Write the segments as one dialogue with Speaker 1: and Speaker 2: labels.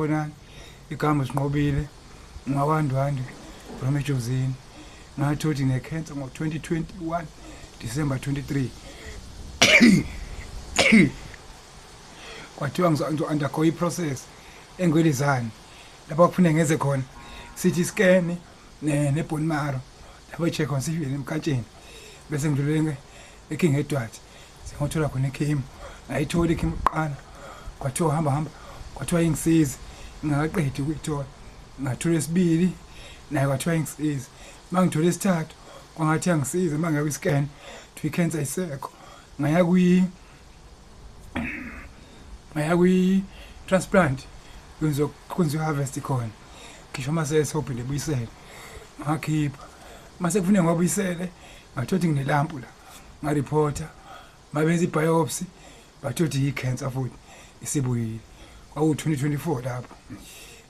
Speaker 1: Bona igama Sinqobile ngawandwandwe from eJozini ngathothi ngecancer ngo-2021 December 23 kwathiwa ngizo-undergo i-process eNgwelezane lapho kufuneka ngeze khona CT scan ne-bone marrow lapho i-check khona sifike emkantsheni bese ngidlulele eKing Edward sengothola khona ikhimo ngayithola ikhimo kuqala kwathiwa hamba kwathiwa ingisize ngakaqedi ukuyithola ngathola esibili naye kwathiwa ingisize mangithola esithathu kwangathi angisize mangaya kwi-scan to i-cancer isekho ngaya kwi-transplant kwenziwa harvest khona ngisho mase sophinde buyisele ngakhipha mase kufuneka ngabuyisele ngathothi nginelampu la ngareporta mabenza i-biopsy bathothi i-cancer futhi isibuyile kwaku-2024 lapho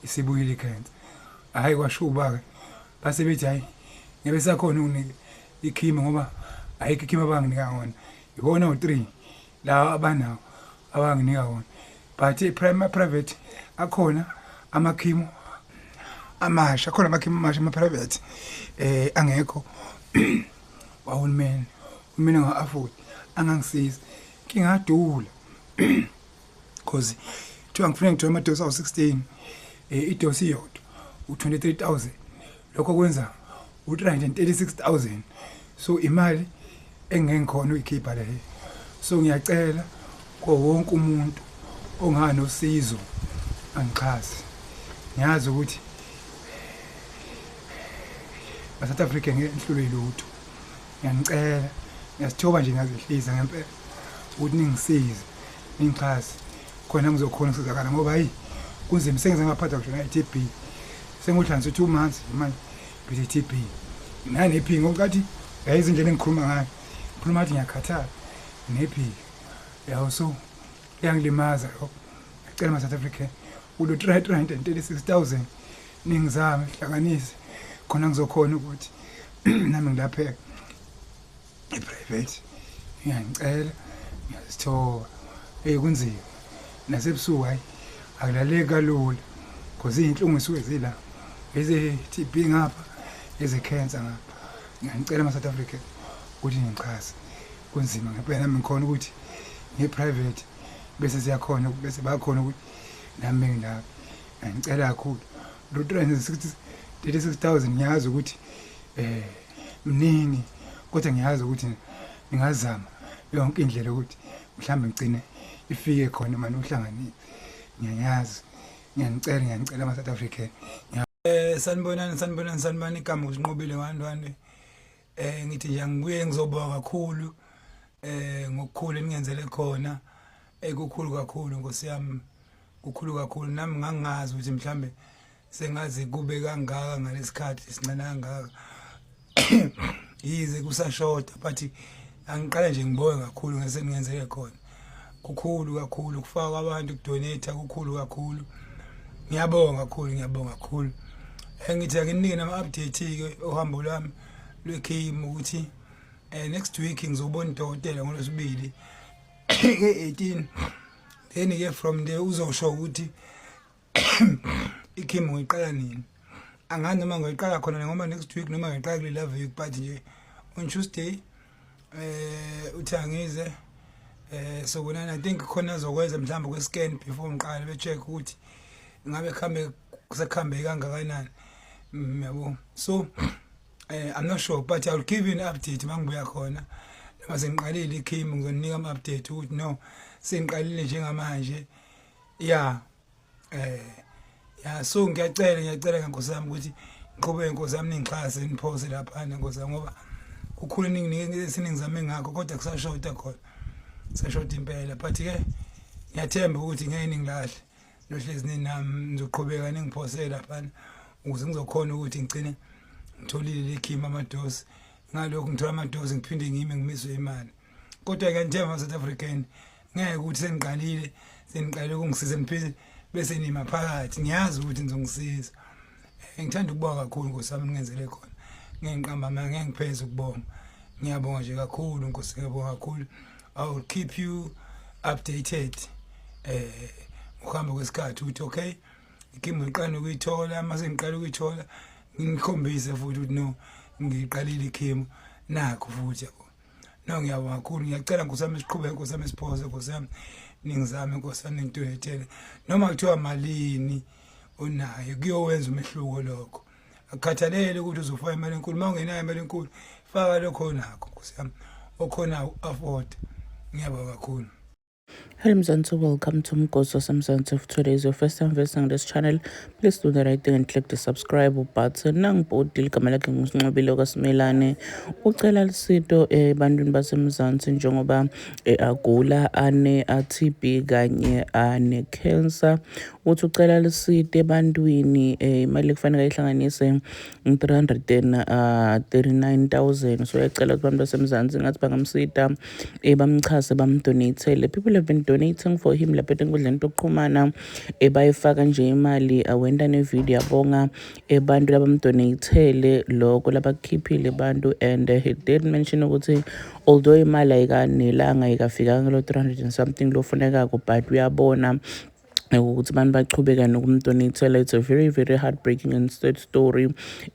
Speaker 1: isibuyile i-cancer hayi kwashuba-ke base bethi hayi ngabe sakhona ukunike ikhimo ngoba ayikho ikhimo abanginika wona ikona u-3 la abanawo abanginika wona but private akhona amakhimo amasha akhona amakhimo amasha ama-private angekho wahulumeni umina nga-afford angangisiza kingadula cause kuthiwa ngifuna ngithola amadosi awu-16 idosi iyodwa u-23,000 lokho kwenza u-336,000 so imali engengikhona uyikhipha leyo so ngiyacela kwa wonke umuntu onganosizo angixhase ngiyazi ukuthi South Africa ngihlulwe lutho ngiyanicela ngiyasithoba nje ngazehlisa ngempela ukuthi ningisize ningixhase khona ngizokhona ukusizakala ngoba hayi kunzima sengize ngaphatha kujona i-TB sengihlanje 2 months manje ngithi TB nanephi ngokathi yayizi indlela engikhuluma ngayo ngikhuluma athi ngiyakhathala nephi yawo so yangilimaza lokho ngicela ama-South African ulo 336,000 ningizame hlanganise khona ngizokhona ukuthi nami ngilapheke i-private ngiyangicela ngiyasithoba kunzima nasebusuku hayi akulaleki kalula because iy'nhlungu isuke zila eze-TB ngapha eze-cancer ngapha ngiyangicela ama-South African ukuthi ngixhase kunzima ngempela nami ngikhona ukuthi nge-private bese siyakhona bese bakhona ukuthi nami ngilapha ngicela kakhulu lo 336,000 ngiyazi ukuthi mningi kodwa ngiyazi ukuthi ngingazama yonke indlela ukuthi mhlambe ngicine ifike khona manje uhlanganise ngiyayazi ngiyanicela ama-South African sanibonani igama uSinqobile ngandwane ngithi nje ngibuye ngizobonga kakhulu ngokukhulu eningenzele khona kukhulu kakhulu Nkosi yami kukhulu kakhulu nami ngangazi ukuthi mhlambe sengazi kube kangaka ngalesikhathi sincane kangaka yize kusashota but angiqala nje ngibonge kakhulu ngeseningenzele khona kukhulu kakhulu kufaka abantu kudonate kukhulu kakhulu ngiyabonga kakhulu ngithi akinike nama-update ke uhambo lwami lwekhimo ukuthi next week ngizobona udokotela ngoLwesibili ke-18 then ke from there uzosho ukuthi ikhimo ngiqala nini angazi noma ngiqala khona ngoba next week noma ngiqala kule viki but nje on Tuesday uthangize so when I think khona azokwenza mhlawumbe kwe-scan before ngiqale be-check ukuthi ngabe kusekhambe kangakanani yabo so I'm not sure but I'll give you an update mangibuya khona noma sengiqalile ikhimo ngizonika ama-update ukuthi no sengiqalile njengamanje ya so ngiyacela nkosi yami ukuthi ngiqhubeke nkosi yami ningixhase niphose lapha nkosi yami ngoba kukhulu siningizame ngakho kodwa kusashota khona sashota impela but ke ngiyathemba ukuthi ngeke ningilahle nohlezi ninami nizoqhubeka ningiphose lapha ukuze ngizokhona ukuthi ngicine ngitholile ikhima amadosi ngalokho ngithola amadosi ngiphinde ngimiswe imali kodwa ke ngithemba South African ngeke ukuthi seniqalile ukungisiza niphile bese nima phakathi ngiyazi ukuthi nizongisiza ngithanda ukubonga kakhulu Nkosi yami ningenzele khona ngiqamba ngeke ngipheze ukubonga ngiyabonga nje kakhulu Nkosi ngiyabonga kakhulu I will keep you updated ukuhamba kwesikhathi ukuthi okay ikhimu ngiqala nokuyithola mase ngiqala ukuyithola ngikhombise futhi ukuthi no ngiqalile ikhimu nakho futhi yabo no ngiyabonga kakhulu ngiyacela nkosami siqhubeke nkosami siphoze nkosami ningizame nkosami nintwethele noma kuthiwa malini onayo kuyowenza umehluko lokho akukhathalele ukuthi uzofaka imali enkulu uma ungenayo imali enkulu faka lokho nakho nkosami okhona afford ngiyabonga kakhulu.
Speaker 2: Hello Mzansi, welcome to Mgozo Samzansi. If today is your first time visiting this channel, please do the right thing and click the subscribe button. Nangibhodile igama lakhe nguSinqobile kaSimelane. Ucela lisito ebantwini baseMzansi njengoba agula TB kanye cancer. Uthi ucela lisito ebantwini imali kufanele ihlanganise 339,000. So uyacela abantu baseMzansi ngathi bangamsita bamchase bamdonate. People have been donating for him lapha enkundleni yokuxhumana bayifaka nje imali wenda nevideo yabonga abantu labamdonatele lokho labakhiphile abantu and he did mention ukuthi although imali ayikanelanga ayikafikanga lo 300 and something lofunekako but uyabona ukuthi abantu baqhubeka nokumdonatela. It's a very very heartbreaking and sad story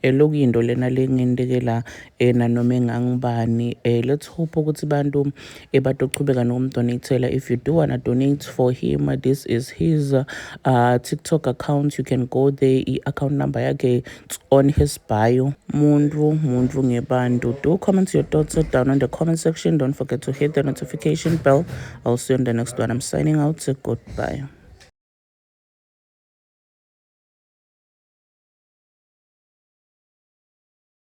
Speaker 2: lokuyinto lena lengendekela nanoma engangibani. Let's hope ukuthi abantu batoqhubeka nokumdonatela. If you do want to donate for him, this is his TikTok account. You can go there, account number yakhe it's on his bio. Mundvu ngebantu. Do comment your thoughts down in the comment section. Don't forget to hit the notification bell. I'll see you on the next one. I'm signing out. Goodbye.